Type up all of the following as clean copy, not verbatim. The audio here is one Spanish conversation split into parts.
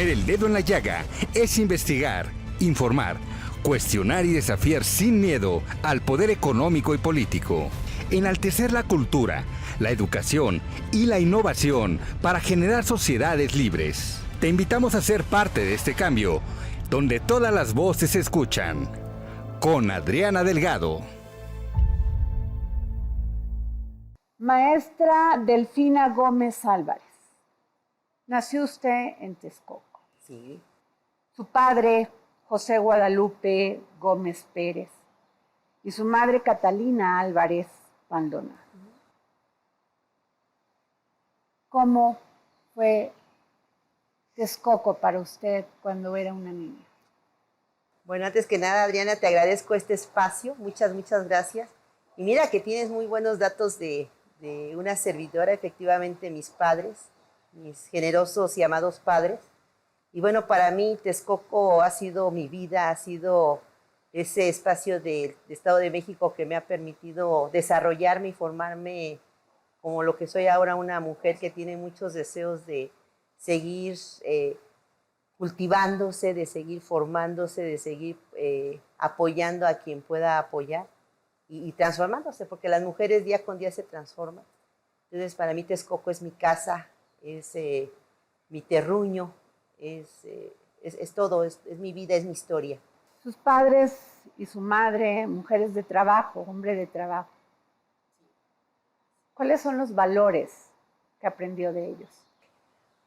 Poner el dedo en la llaga es investigar, informar, cuestionar y desafiar sin miedo al poder económico y político. Enaltecer la cultura, la educación y la innovación para generar sociedades libres. Te invitamos a ser parte de este cambio, donde todas las voces se escuchan. Con Adriana Delgado. Maestra Delfina Gómez Álvarez, nació usted en Texcoco. Sí. Su padre, José Guadalupe Gómez Pérez, y su madre, Catalina Álvarez Pandona. ¿Cómo fue Texcoco para usted cuando era una niña? Bueno, antes que nada, Adriana, te agradezco este espacio. Muchas gracias. Y mira que tienes muy buenos datos de una servidora, efectivamente, mis padres, mis generosos y amados padres. Y bueno, para mí Texcoco ha sido mi vida, ha sido ese espacio del Estado de México que me ha permitido desarrollarme y formarme como lo que soy ahora, una mujer que tiene muchos deseos de seguir cultivándose, de seguir formándose, de seguir apoyando a quien pueda apoyar y transformándose, porque las mujeres día con día se transforman. Entonces, para mí Texcoco es mi casa, es mi terruño, es todo, es mi vida, es mi historia. Sus padres y su madre, mujeres de trabajo, hombre de trabajo. ¿Cuáles son los valores que aprendió de ellos?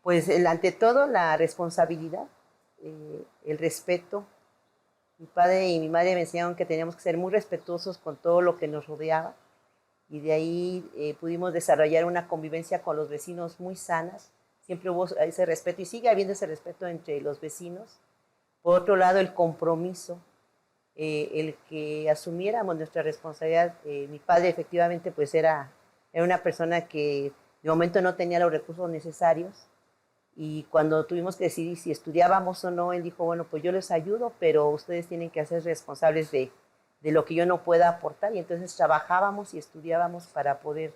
Pues ante todo la responsabilidad, el respeto. Mi padre y mi madre me enseñaron que teníamos que ser muy respetuosos con todo lo que nos rodeaba y de ahí pudimos desarrollar una convivencia con los vecinos muy sanas. Siempre hubo ese respeto y sigue habiendo ese respeto entre los vecinos. Por otro lado, el compromiso, el que asumiéramos nuestra responsabilidad. Mi padre efectivamente pues era una persona que de momento no tenía los recursos necesarios. Y cuando tuvimos que decidir si estudiábamos o no, él dijo, bueno, pues yo les ayudo, pero ustedes tienen que hacer responsables de lo que yo no pueda aportar. Y entonces trabajábamos y estudiábamos para poder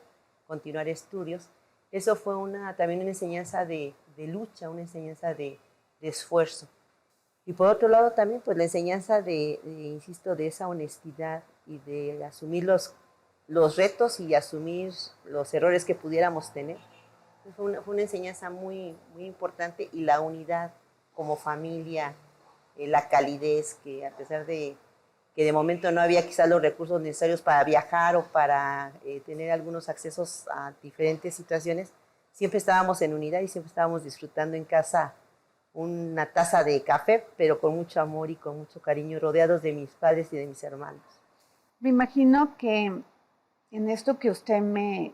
continuar estudios. Eso fue también una enseñanza de lucha, una enseñanza de esfuerzo. Y por otro lado también, pues la enseñanza insisto, de esa honestidad y de asumir los retos y asumir los errores que pudiéramos tener. Fue una enseñanza muy importante, y la unidad como familia, la calidez, que a pesar de que de momento no había quizás los recursos necesarios para viajar o para tener algunos accesos a diferentes situaciones, siempre estábamos en unidad y siempre estábamos disfrutando en casa una taza de café, pero con mucho amor y con mucho cariño, rodeados de mis padres y de mis hermanos. Me imagino que en esto que usted me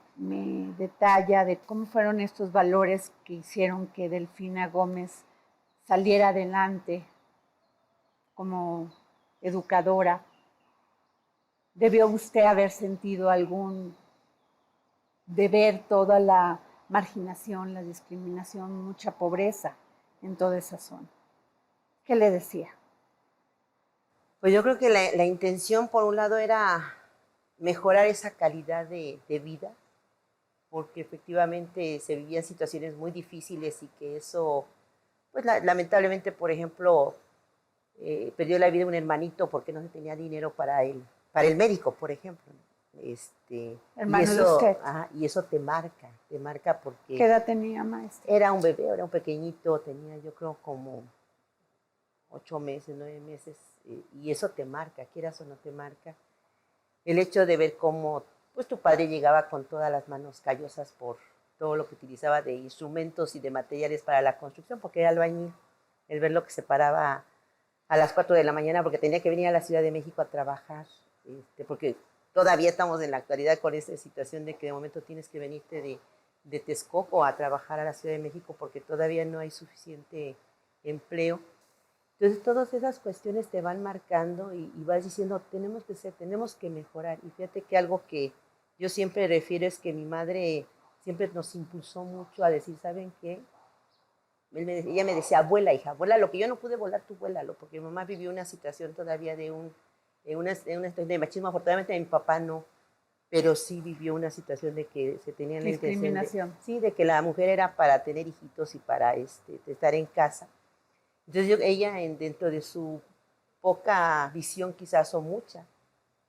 detalla de cómo fueron estos valores que hicieron que Delfina Gómez saliera adelante como educadora, debió usted haber sentido de ver toda la marginación, la discriminación, mucha pobreza en toda esa zona. ¿Qué le decía? Pues yo creo que la intención, por un lado, era mejorar esa calidad de vida, porque efectivamente se vivían situaciones muy difíciles y que eso, pues lamentablemente, por ejemplo, perdió la vida un hermanito porque no se tenía dinero para el médico, por ejemplo. Hermano y eso, de usted. Y eso te marca porque... ¿Qué edad tenía, maestra? Era un bebé, era un pequeñito, tenía yo creo como 8 meses, 9 meses, y eso te marca, quieras o no te marca. El hecho de ver cómo pues, tu padre llegaba con todas las manos callosas por todo lo que utilizaba de instrumentos y de materiales para la construcción, porque era albañil. El ver lo que se paraba a las 4 de la mañana porque tenía que venir a la Ciudad de México a trabajar, porque todavía estamos en la actualidad con esta situación de que de momento tienes que venirte de Texcoco a trabajar a la Ciudad de México porque todavía no hay suficiente empleo. Entonces, todas esas cuestiones te van marcando y vas diciendo, tenemos que mejorar. Y fíjate que algo que yo siempre refiero es que mi madre siempre nos impulsó mucho a decir, ¿saben qué? Ella me decía, abuela, hija, abuela, lo que yo no pude volar, tú vuélalo, porque mi mamá vivió una situación todavía de machismo. Afortunadamente mi papá no, pero sí vivió una situación de que se tenía la intención de, sí, de que la mujer era para tener hijitos y para estar en casa. Entonces ella, dentro de su poca visión quizás o mucha,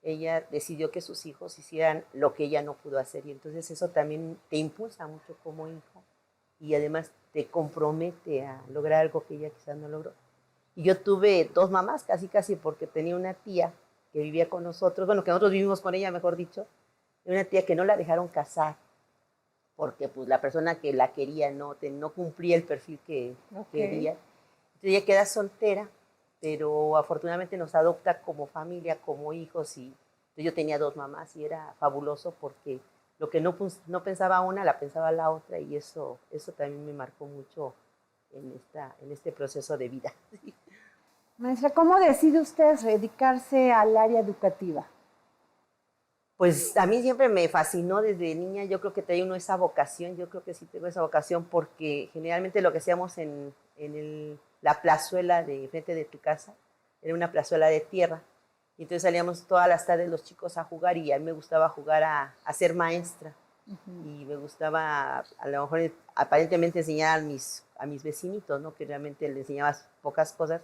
ella decidió que sus hijos hicieran lo que ella no pudo hacer y entonces eso también te impulsa mucho como hijo y además te compromete a lograr algo que ella quizás no logró. Y yo tuve dos mamás casi porque tenía una tía que vivía con nosotros, bueno, que nosotros vivimos con ella, mejor dicho, y una tía que no la dejaron casar porque pues la persona que la quería no cumplía el perfil que quería. Entonces ella queda soltera, pero afortunadamente nos adopta como familia, como hijos, y yo tenía dos mamás y era fabuloso porque lo que no pensaba una, la pensaba la otra, y eso también me marcó mucho en este proceso de vida. Maestra, ¿cómo decide usted dedicarse al área educativa? Pues a mí siempre me fascinó desde niña, yo creo que trae uno esa vocación, yo creo que sí tengo esa vocación porque generalmente lo que hacíamos en la plazuela de frente de tu casa, era una plazuela de tierra, y entonces salíamos todas las tardes los chicos a jugar y a mí me gustaba jugar a ser maestra. Y me gustaba a lo mejor aparentemente enseñar a mis vecinitos, ¿no? Que realmente les enseñabas pocas cosas,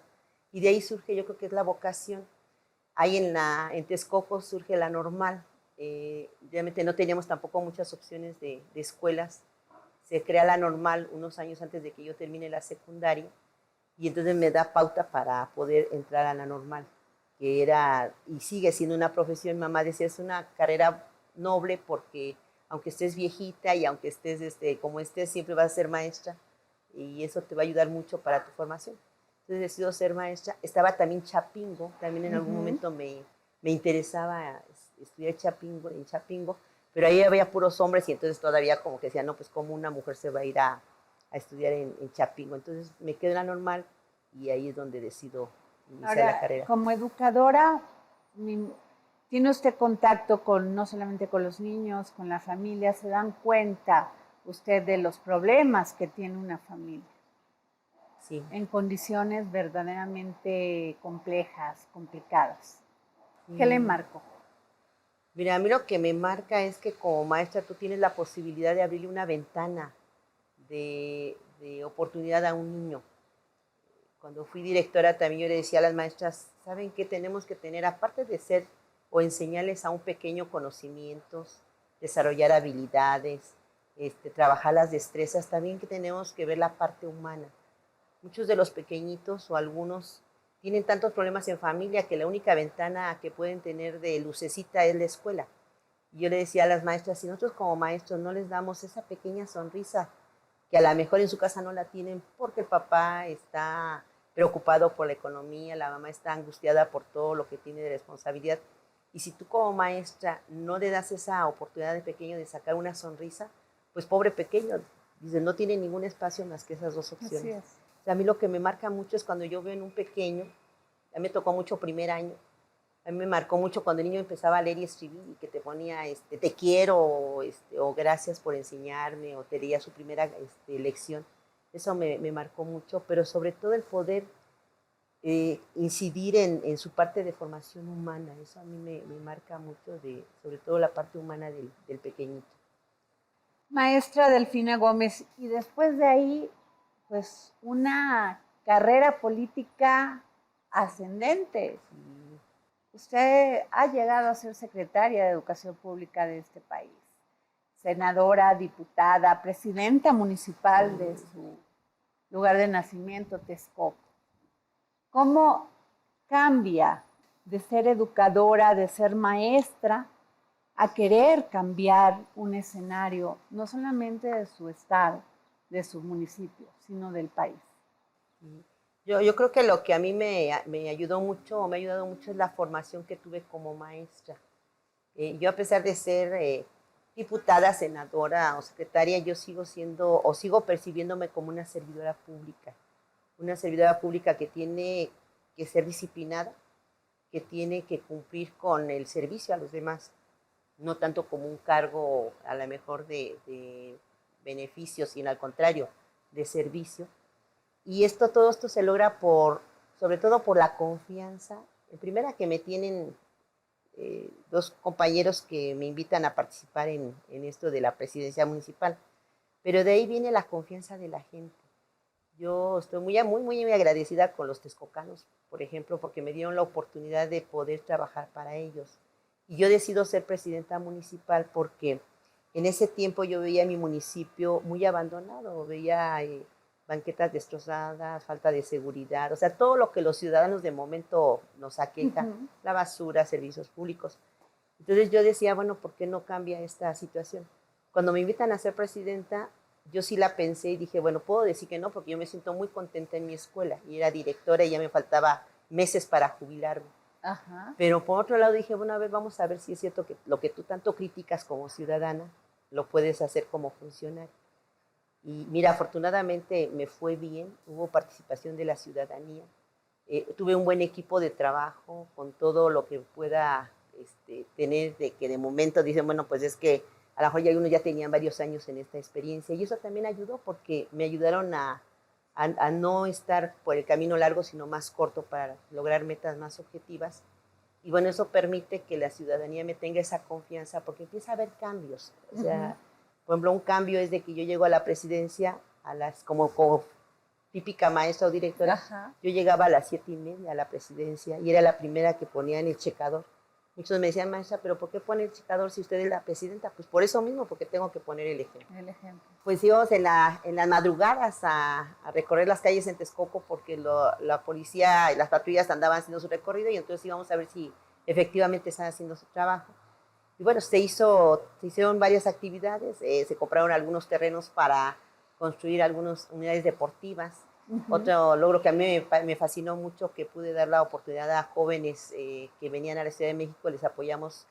y de ahí surge, yo creo que es la vocación. Ahí en Texcoco surge la normal. Realmente no teníamos tampoco muchas opciones de escuelas. Se crea la normal unos años antes de que yo termine la secundaria y entonces me da pauta para poder entrar a la normal, que era y sigue siendo una profesión. Mi mamá decía, es una carrera noble porque aunque estés viejita y aunque estés como estés, siempre vas a ser maestra y eso te va a ayudar mucho para tu formación. Entonces decido ser maestra. Estaba también Chapingo, también en algún momento me interesaba estudiar en Chapingo, pero ahí había puros hombres y entonces todavía como que decía, no, pues cómo una mujer se va a ir a estudiar en Chapingo. Entonces me quedo en la normal y ahí es donde decido iniciar la carrera. Como educadora, ¿tiene usted contacto no solamente con los niños, con la familia? ¿Se dan cuenta usted de los problemas que tiene una familia? Sí. En condiciones verdaderamente complejas, complicadas. ¿Qué le marcó? Mira, a mí lo que me marca es que como maestra tú tienes la posibilidad de abrirle una ventana de oportunidad a un niño. Cuando fui directora también yo le decía a las maestras, ¿saben qué tenemos que tener? Aparte de ser o enseñarles a un pequeño conocimientos, desarrollar habilidades, trabajar las destrezas, también que tenemos que ver la parte humana. Muchos de los pequeñitos o algunos tienen tantos problemas en familia que la única ventana que pueden tener de lucecita es la escuela. Y yo le decía a las maestras, si nosotros como maestros no les damos esa pequeña sonrisa, que a lo mejor en su casa no la tienen porque el papá está preocupado por la economía, la mamá está angustiada por todo lo que tiene de responsabilidad, y si tú como maestra no le das esa oportunidad de pequeño de sacar una sonrisa, pues pobre pequeño, dice, no tiene ningún espacio más que esas dos opciones. Así es. O sea, a mí lo que me marca mucho es cuando yo veo en un pequeño, a mí me tocó mucho primer año, a mí me marcó mucho cuando el niño empezaba a leer y escribir y que te ponía te quiero o gracias por enseñarme o te leía su primera lección. Eso me marcó mucho, pero sobre todo el poder incidir en su parte de formación humana. Eso a mí me marca mucho, sobre todo la parte humana del pequeñito. Maestra Delfina Gómez, y después de ahí, pues una carrera política ascendente. Sí. Usted ha llegado a ser secretaria de Educación Pública de este país, senadora, diputada, presidenta municipal de su lugar de nacimiento, Texcoco. ¿Cómo cambia de ser educadora, de ser maestra, a querer cambiar un escenario, no solamente de su estado, de su municipio, sino del país? Yo creo que lo que a mí me ayudó mucho, o me ha ayudado mucho, es la formación que tuve como maestra. Yo a pesar de ser diputada, senadora o secretaria, yo sigo siendo o sigo percibiéndome como una servidora pública que tiene que ser disciplinada, que tiene que cumplir con el servicio a los demás, no tanto como un cargo a lo mejor de beneficio, sino al contrario, de servicio. Y todo esto se logra sobre todo por la confianza, en primera que me tienen dos compañeros que me invitan a participar en esto de la presidencia municipal, pero de ahí viene la confianza de la gente. Yo estoy muy agradecida con los texcocanos, por ejemplo, porque me dieron la oportunidad de poder trabajar para ellos. Y yo decido ser presidenta municipal porque en ese tiempo yo veía mi municipio muy abandonado, veía banquetas destrozadas, falta de seguridad, o sea, todo lo que los ciudadanos de momento nos aqueja, la basura, servicios públicos. Entonces yo decía, bueno, ¿por qué no cambia esta situación? Cuando me invitan a ser presidenta, yo sí la pensé y dije, bueno, puedo decir que no, porque yo me siento muy contenta en mi escuela y era directora y ya me faltaba meses para jubilarme. Ajá. Pero por otro lado dije, bueno, a ver, vamos a ver si es cierto que lo que tú tanto criticas como ciudadana, lo puedes hacer como funcionario. Y mira, afortunadamente me fue bien, hubo participación de la ciudadanía, tuve un buen equipo de trabajo con todo lo que pueda tener, de que de momento dicen, bueno, pues es que a lo mejor ya uno ya tenían varios años en esta experiencia y eso también ayudó porque me ayudaron a no estar por el camino largo, sino más corto para lograr metas más objetivas. Y bueno, eso permite que la ciudadanía me tenga esa confianza porque empieza a haber cambios. O sea, por ejemplo, un cambio es de que yo llego a la presidencia como típica maestra o directora, yo llegaba a las 7:30 a la presidencia y era la primera que ponía en el checador. Muchos me decían, maestra, ¿pero por qué pone el checador si usted es la presidenta? Pues por eso mismo, porque tengo que poner el ejemplo. Pues íbamos en las madrugadas a recorrer las calles en Texcoco porque la policía y las patrullas andaban haciendo su recorrido y entonces íbamos a ver si efectivamente están haciendo su trabajo. Y bueno, se hicieron varias actividades, se compraron algunos terrenos para construir algunas unidades deportivas. Otro logro que a mí me fascinó mucho, que pude dar la oportunidad a jóvenes que venían a la Ciudad de México, les apoyamos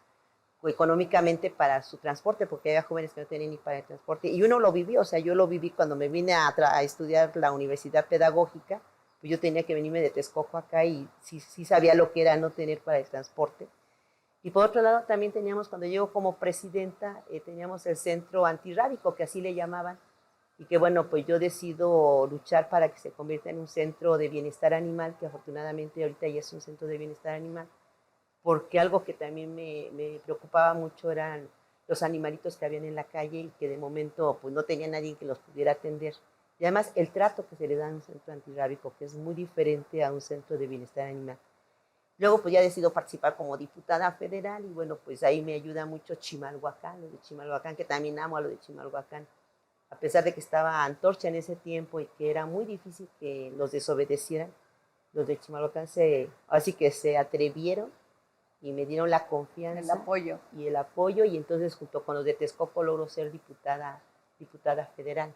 económicamente para su transporte, porque había jóvenes que no tenían ni para el transporte. Y uno lo vivió, o sea, yo lo viví cuando me vine a estudiar la universidad pedagógica, pues yo tenía que venirme de Texcoco acá y sí sabía lo que era no tener para el transporte. Y por otro lado también teníamos, cuando llego como presidenta, teníamos el centro antirrábico, que así le llamaban, y que bueno, pues yo decido luchar para que se convierta en un centro de bienestar animal, que afortunadamente ahorita ya es un centro de bienestar animal, porque algo que también me preocupaba mucho eran los animalitos que habían en la calle y que de momento pues no tenía nadie que los pudiera atender. Y además el trato que se le da a un centro antirrábico, que es muy diferente a un centro de bienestar animal. Luego pues ya decido participar como diputada federal y bueno, pues ahí me ayuda mucho Chimalhuacán, lo de Chimalhuacán, que también amo a lo de Chimalhuacán. A pesar de que estaba Antorcha en ese tiempo y que era muy difícil que los desobedecieran, los de Chimalhuacán así que se atrevieron y me dieron la confianza. El apoyo, y entonces junto con los de Texcoco logro ser diputada federal.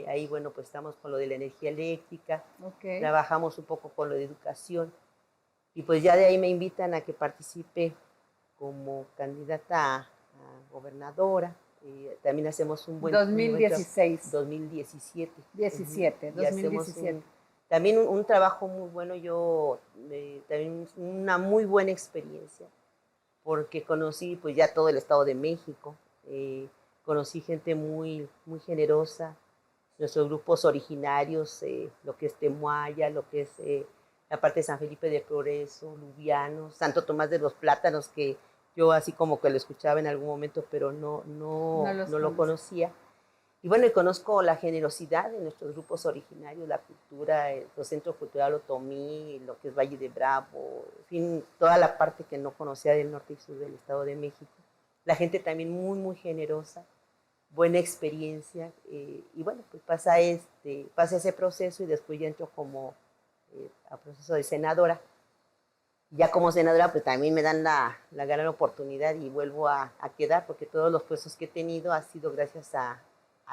Ahí, bueno, pues estamos con lo de la energía eléctrica, trabajamos un poco con lo de educación, y pues ya de ahí me invitan a que participe como candidata a gobernadora. También hacemos un buen 2016. 2017. 2017. También un trabajo muy bueno, también una muy buena experiencia, porque conocí pues ya todo el Estado de México, conocí gente muy generosa, nuestros grupos originarios, lo que es Temuaya, lo que es la parte de San Felipe de Progreso, Lubianos, Santo Tomás de los Plátanos, que yo así como que lo escuchaba en algún momento, pero no lo conocía. Y bueno, y conozco la generosidad de nuestros grupos originarios, la cultura, el Centro Cultural Otomí, lo que es Valle de Bravo, en fin, toda la parte que no conocía del norte y sur del Estado de México. La gente también muy generosa, buena experiencia, y bueno, pues pasa ese proceso y después ya entro como a proceso de senadora. Ya como senadora, pues también me dan la gran oportunidad y vuelvo a quedar, porque todos los puestos que he tenido ha sido gracias a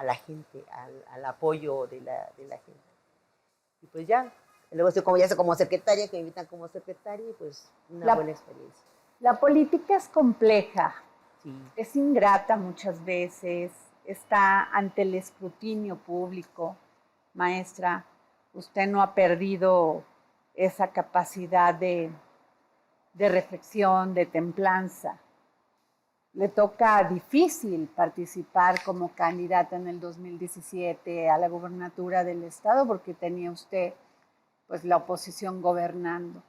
la gente, al apoyo de la gente. Y pues ya, luego estoy como secretaria, que me invitan como secretaria, y pues una buena experiencia. La política es compleja, sí. Es ingrata muchas veces, está ante el escrutinio público. Maestra, usted no ha perdido esa capacidad de reflexión, de templanza. Le toca difícil participar como candidata en el 2017 a la gobernatura del estado porque tenía usted pues la oposición gobernando.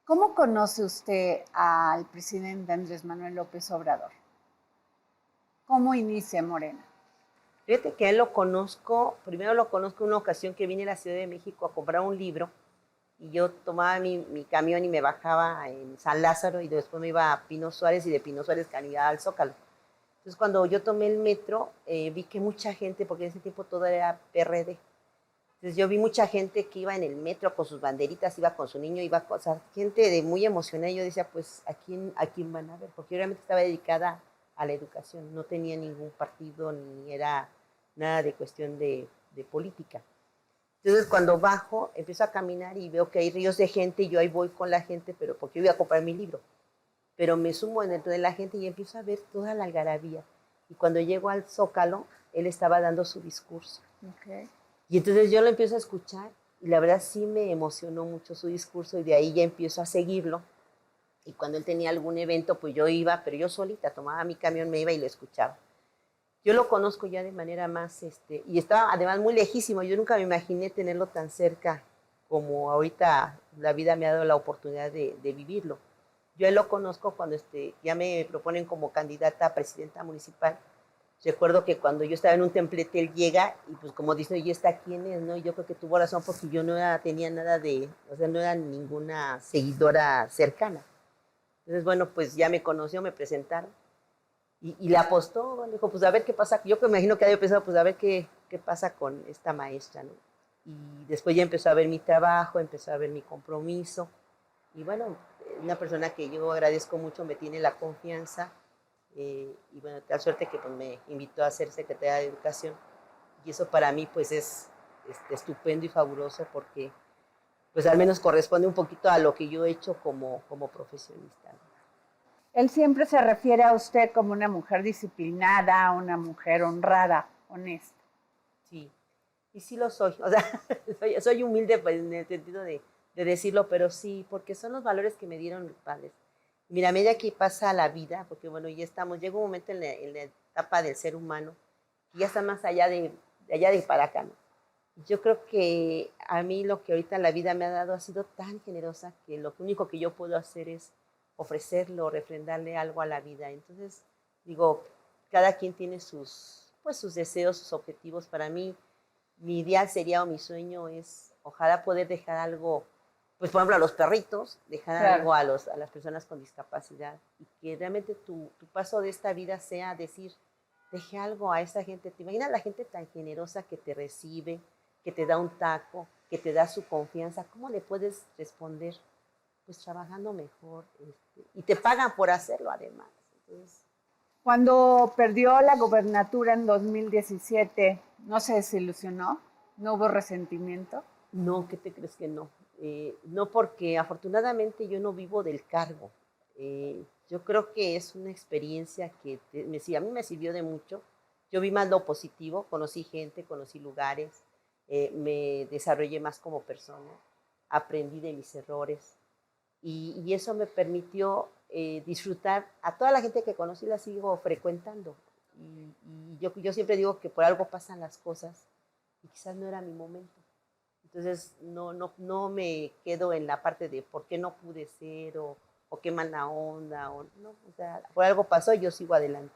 ¿Cómo conoce usted al presidente Andrés Manuel López Obrador? ¿Cómo inicia Morena? Fíjate que a él lo conozco, primero lo conozco en una ocasión que vine a la Ciudad de México a comprar un libro y yo tomaba mi camión y me bajaba en San Lázaro y después me iba a Pino Suárez y de Pino Suárez caminaba al Zócalo. Entonces cuando yo tomé el metro vi que mucha gente, porque en ese tiempo todo era PRD, entonces yo vi mucha gente que iba en el metro con sus banderitas, iba con su niño, iba con, o sea, gente de muy emocionada. Y yo decía, pues, ¿a quién van a ver? Porque yo realmente estaba dedicada a la educación, no tenía ningún partido, ni era nada de cuestión de política. Entonces cuando bajo, empiezo a caminar y veo que hay ríos de gente y yo ahí voy con la gente, pero porque yo iba a comprar mi libro. Pero me sumo dentro de la gente y empiezo a ver toda la algarabía. Y cuando llego al Zócalo, él estaba dando su discurso. Okay. Y entonces yo lo empiezo a escuchar y la verdad sí me emocionó mucho su discurso y de ahí ya empiezo a seguirlo. Y cuando él tenía algún evento, pues yo iba, pero yo solita tomaba mi camión, me iba y lo escuchaba. Yo lo conozco ya de manera más, y estaba además muy lejísimo. Yo nunca me imaginé tenerlo tan cerca como ahorita la vida me ha dado la oportunidad de vivirlo. Yo a él lo conozco cuando ya me proponen como candidata a presidenta municipal. Recuerdo que cuando yo estaba en un templete, él llega y pues como dice, ¿y esta quién es? ¿No? Y yo creo que tuvo razón porque yo no tenía nada o sea, no era ninguna seguidora cercana. Entonces, bueno, pues ya me conoció, me presentaron y la apostó, le dijo, pues a ver qué pasa. Yo me imagino que había pensado, pues a ver qué pasa con esta maestra, ¿no? Y después ya empezó a ver mi trabajo, empezó a ver mi compromiso. Y bueno, una persona que yo agradezco mucho me tiene la confianza. Y bueno, tal suerte que pues, me invitó a ser secretaria de Educación y eso para mí pues es estupendo y fabuloso porque pues al menos corresponde un poquito a lo que yo he hecho como profesionista. Él siempre se refiere a usted como una mujer disciplinada, una mujer honrada, honesta. Sí, y sí lo soy, o sea, soy humilde pues, en el sentido de decirlo, pero sí, porque son los valores que me dieron mis padres. Mira, a medida que pasa la vida, porque bueno, ya estamos, llega un momento en la etapa del ser humano, que ya está más allá de para acá, ¿no? Yo creo que a mí lo que ahorita la vida me ha dado ha sido tan generosa que lo único que yo puedo hacer es ofrecerlo, refrendarle algo a la vida. Entonces, digo, cada quien tiene sus deseos, sus objetivos. Para mí, mi ideal sería o mi sueño es, ojalá poder dejar algo, pues por ejemplo a los perritos, dejar algo a las personas con discapacidad y que realmente tu paso de esta vida sea decir, dejé algo a esa gente. ¿Te imaginas la gente tan generosa que te recibe, que te da un taco, que te da su confianza? ¿Cómo le puedes responder? Pues trabajando mejor y te pagan por hacerlo además. Entonces, cuando perdió la gobernatura en 2017, ¿no se desilusionó? ¿No hubo resentimiento? No, ¿qué te crees que no? No, porque afortunadamente yo no vivo del cargo. Yo creo que es una experiencia que a mí me sirvió de mucho. Yo vi más lo positivo, conocí gente, conocí lugares, me desarrollé más como persona, aprendí de mis errores y eso me permitió disfrutar. A toda la gente que conocí la sigo frecuentando y yo siempre digo que por algo pasan las cosas y quizás no era mi momento. Entonces no me quedo en la parte de por qué no pude ser o qué mala onda, o sea, por algo pasó y yo sigo adelante.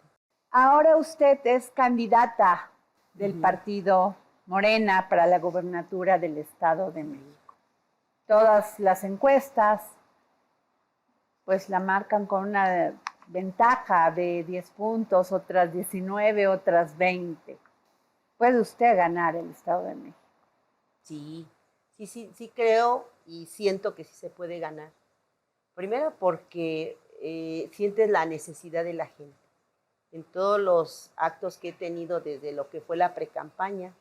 Ahora usted es candidata del partido Morena para la gobernatura del Estado de México. Todas las encuestas pues la marcan con una ventaja de 10 puntos, otras 19, otras 20. ¿Puede usted ganar el Estado de México? Sí creo y siento que sí se puede ganar. Primero porque sientes la necesidad de la gente. En todos los actos que he tenido, desde lo que fue la precampaña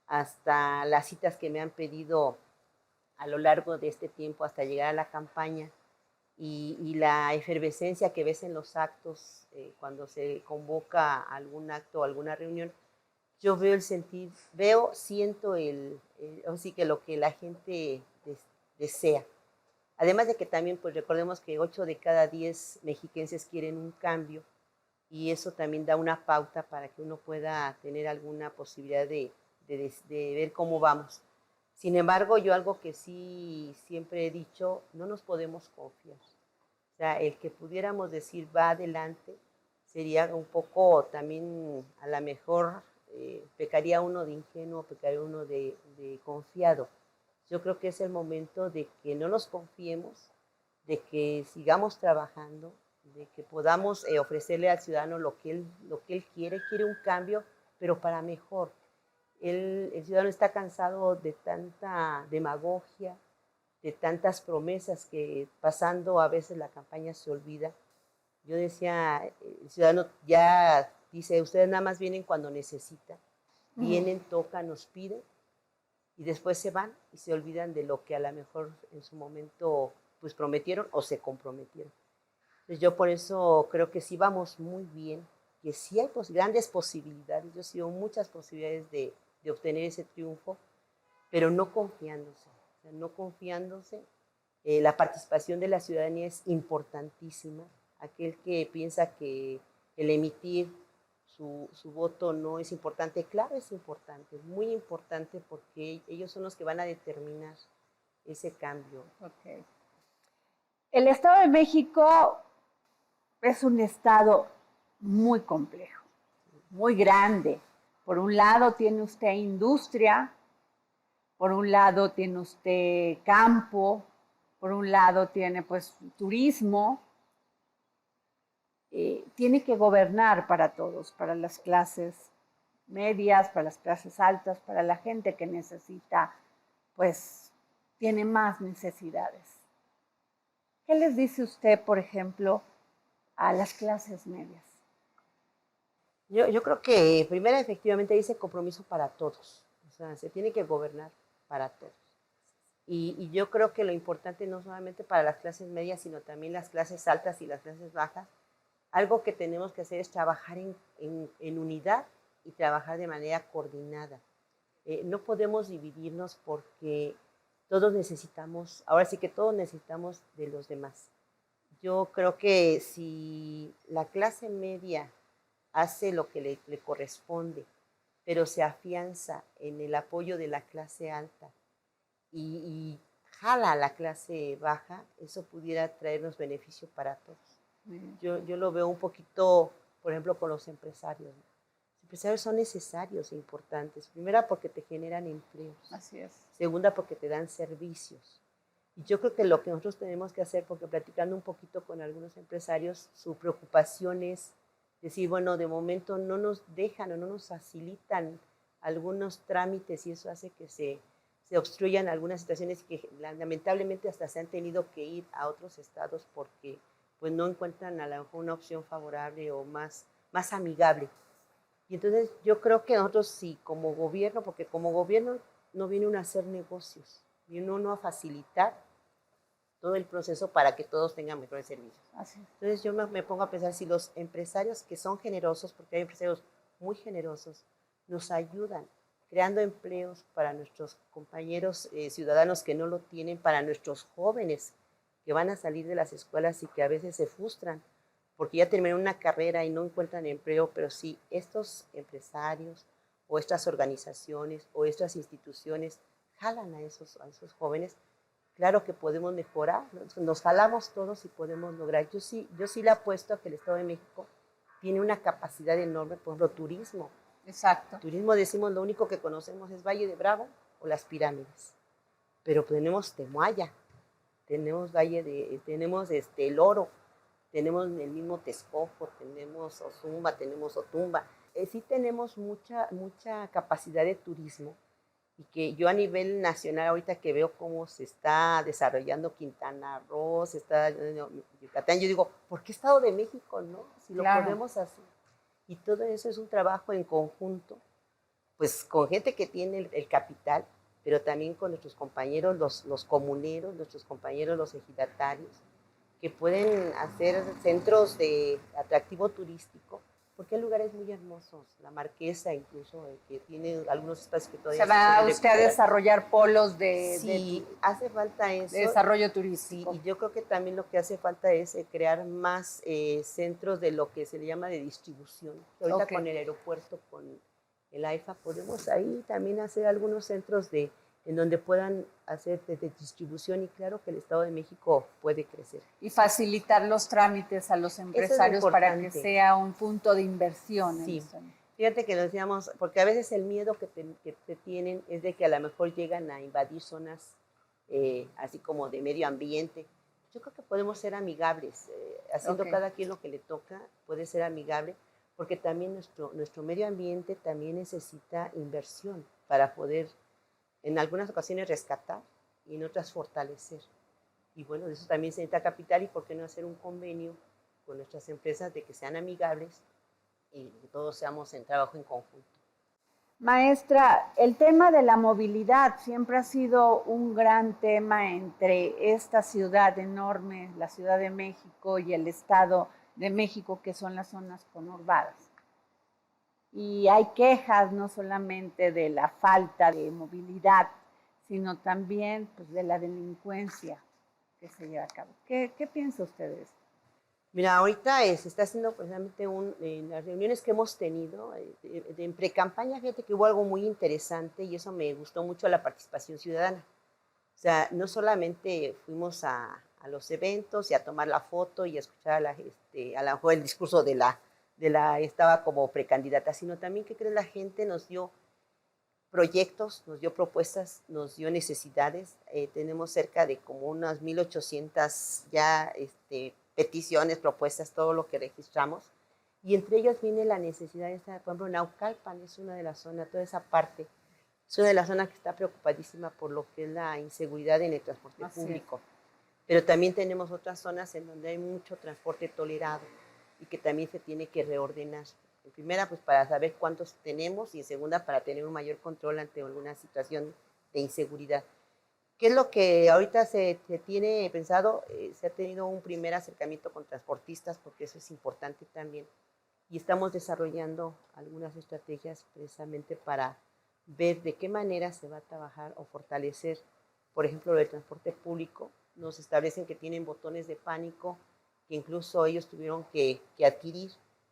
hasta las citas que me han pedido a lo largo de este tiempo hasta llegar a la campaña y la efervescencia que ves en los actos cuando se convoca a algún acto o alguna reunión, yo veo siento así que lo que la gente desea. Además de que también, pues recordemos que 8 de cada 10 mexiquenses quieren un cambio y eso también da una pauta para que uno pueda tener alguna posibilidad de ver cómo vamos. Sin embargo, yo algo que sí siempre he dicho, no nos podemos confiar. O sea, el que pudiéramos decir va adelante sería un poco también a lo mejor pecaría uno de ingenuo, pecaría uno de confiado. Yo creo que es el momento de que no nos confiemos, de que sigamos trabajando, de que podamos ofrecerle al ciudadano lo que él quiere un cambio, pero para mejor. El ciudadano está cansado de tanta demagogia, de tantas promesas que pasando a veces la campaña se olvida. Yo decía, el ciudadano ya dice, ustedes nada más vienen cuando necesitan, vienen, tocan, nos piden, y después se van y se olvidan de lo que a lo mejor en su momento pues prometieron o se comprometieron. Entonces yo por eso creo que sí vamos muy bien, que sí hay grandes posibilidades, yo sí veo muchas posibilidades de obtener ese triunfo, pero no confiándose, o sea, no confiándose. La participación de la ciudadanía es importantísima. Aquel que piensa que el emitir su voto no es importante, claro, es importante, es muy importante porque ellos son los que van a determinar ese cambio. Okay. El Estado de México es un estado muy complejo, muy grande. Por un lado tiene usted industria, por un lado tiene usted campo, por un lado tiene pues turismo. Tiene que gobernar para todos, para las clases medias, para las clases altas, para la gente que necesita, pues tiene más necesidades. ¿Qué les dice usted, por ejemplo, a las clases medias? Yo creo que primero efectivamente dice compromiso para todos, o sea, se tiene que gobernar para todos. Y yo creo que lo importante no solamente para las clases medias, sino también las clases altas y las clases bajas, algo que tenemos que hacer es trabajar en unidad y trabajar de manera coordinada. No podemos dividirnos porque todos necesitamos, ahora sí que todos necesitamos de los demás. Yo creo que si la clase media hace lo que le corresponde, pero se afianza en el apoyo de la clase alta y jala a la clase baja, eso pudiera traernos beneficio para todos. Yo lo veo un poquito, por ejemplo, con los empresarios. Los empresarios son necesarios e importantes. Primera, porque te generan empleos. Así es. Segunda, porque te dan servicios. Y yo creo que lo que nosotros tenemos que hacer, porque platicando un poquito con algunos empresarios, su preocupación es decir, bueno, de momento no nos dejan o no nos facilitan algunos trámites y eso hace que se obstruyan algunas situaciones que lamentablemente hasta se han tenido que ir a otros estados porque pues no encuentran a lo mejor una opción favorable o más amigable. Y entonces yo creo que nosotros sí, como gobierno, porque como gobierno no viene uno a hacer negocios, viene uno a facilitar todo el proceso para que todos tengan mejores servicios. Así es. Entonces yo me pongo a pensar si los empresarios que son generosos, porque hay empresarios muy generosos, nos ayudan creando empleos para nuestros compañeros ciudadanos que no lo tienen, para nuestros jóvenes que van a salir de las escuelas y que a veces se frustran porque ya terminaron una carrera y no encuentran empleo, pero si estos empresarios o estas organizaciones o estas instituciones jalan a esos jóvenes, claro que podemos mejorar, nos jalamos todos y podemos lograr. Yo sí le apuesto a que el Estado de México tiene una capacidad enorme, por ejemplo, turismo. Exacto. Turismo, decimos, lo único que conocemos es Valle de Bravo o las pirámides, pero tenemos Temoaya, tenemos tenemos el Oro, tenemos el mismo Texcoco, tenemos Ozumba, tenemos Otumba. Sí tenemos mucha capacidad de turismo y que yo a nivel nacional ahorita que veo cómo se está desarrollando Quintana Roo, se está Yucatán, yo digo, ¿por qué Estado de México no? Si lo podemos hacer. Y todo eso es un trabajo en conjunto, pues con gente que tiene el capital, pero también con nuestros compañeros, los comuneros, nuestros compañeros, los ejidatarios, que pueden hacer centros de atractivo turístico, porque hay lugares muy hermosos, la Marquesa incluso, que tiene algunos espacios que todavía se va usted a desarrollar polos sí, hace falta eso. De desarrollo turístico. Sí, y yo creo que también lo que hace falta es crear más centros de lo que se le llama de distribución. Ahorita con el aeropuerto, con el AIFA, podemos ahí también hacer algunos centros en donde puedan hacer de distribución y claro que el Estado de México puede crecer. Y facilitar los trámites a los empresarios para que sea un punto de inversión. Sí. Fíjate que lo decíamos, porque a veces el miedo que te tienen es de que a lo mejor llegan a invadir zonas así como de medio ambiente. Yo creo que podemos ser amigables, haciendo cada quien lo que le toca, puede ser amigable, porque también nuestro medio ambiente también necesita inversión para poder en algunas ocasiones rescatar y en otras fortalecer. Y bueno, de eso también se necesita capital y por qué no hacer un convenio con nuestras empresas de que sean amigables y que todos seamos en trabajo en conjunto. Maestra, el tema de la movilidad siempre ha sido un gran tema entre esta ciudad enorme, la Ciudad de México, y el Estado de México, que son las zonas conurbadas. Y hay quejas no solamente de la falta de movilidad, sino también pues, de la delincuencia que se lleva a cabo. ¿Qué piensa usted de esto? Mira, ahorita se está haciendo precisamente en las reuniones que hemos tenido, en pre-campaña, fíjate que hubo algo muy interesante y eso me gustó mucho, la participación ciudadana. O sea, no solamente fuimos a los eventos y a tomar la foto y a escuchar a la el discurso estaba como precandidata, sino también que cree la gente nos dio proyectos, nos dio propuestas, nos dio necesidades. Tenemos cerca de como unas 1,800 ya peticiones, propuestas, todo lo que registramos. Y entre ellos viene la necesidad de estar, por ejemplo, Naucalpan es una de las zonas, toda esa parte, es una de las zonas que está preocupadísima por lo que es la inseguridad en el transporte público. Pero también tenemos otras zonas en donde hay mucho transporte tolerado y que también se tiene que reordenar. En primera, pues para saber cuántos tenemos y en segunda, para tener un mayor control ante alguna situación de inseguridad. ¿Qué es lo que ahorita se tiene pensado? Se ha tenido un primer acercamiento con transportistas porque eso es importante también. Y estamos desarrollando algunas estrategias precisamente para ver de qué manera se va a trabajar o fortalecer, por ejemplo, el transporte público. Nos establecen que tienen botones de pánico, que incluso ellos tuvieron que adquirir,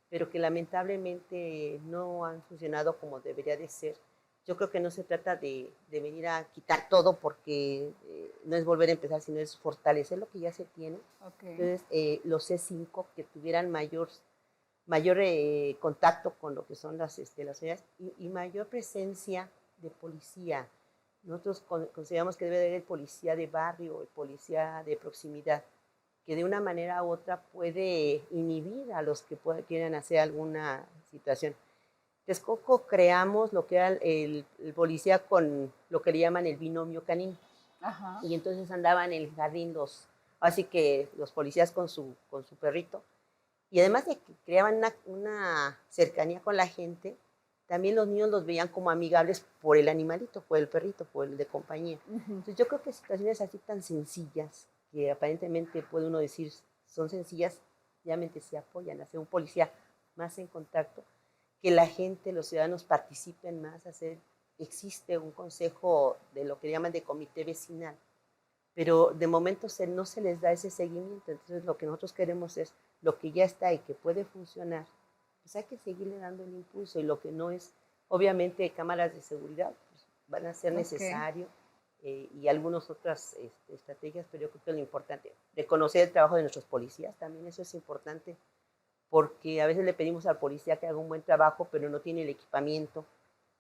pero que lamentablemente no han funcionado como debería de ser. Yo creo que no se trata de venir a quitar todo porque no es volver a empezar, sino es fortalecer lo que ya se tiene. Entonces, los C5 que tuvieran mayor contacto con lo que son las unidades y mayor presencia de policía. Nosotros consideramos que debe de haber policía de barrio, el policía de proximidad, que de una manera u otra puede inhibir a los que quieran hacer alguna situación. Texcoco creamos lo que era el policía con lo que le llaman el binomio canino. Ajá. Y entonces andaban en el jardín así que los policías con su perrito. Y además de que creaban una cercanía con la gente, también los niños los veían como amigables por el animalito, por el perrito, por el de compañía. Entonces yo creo que situaciones así tan sencillas, que aparentemente puede uno decir son sencillas, realmente se apoyan, hacer un policía más en contacto, que la gente, los ciudadanos participen más, existe un consejo de lo que llaman de comité vecinal, pero de momento no se les da ese seguimiento. Entonces lo que nosotros queremos es lo que ya está y que puede funcionar, pues hay que seguirle dando el impulso, y lo que no es, obviamente cámaras de seguridad pues, van a ser necesarios y algunas otras estrategias, pero yo creo que es lo importante, reconocer el trabajo de nuestros policías, también eso es importante, porque a veces le pedimos al policía que haga un buen trabajo, pero no tiene el equipamiento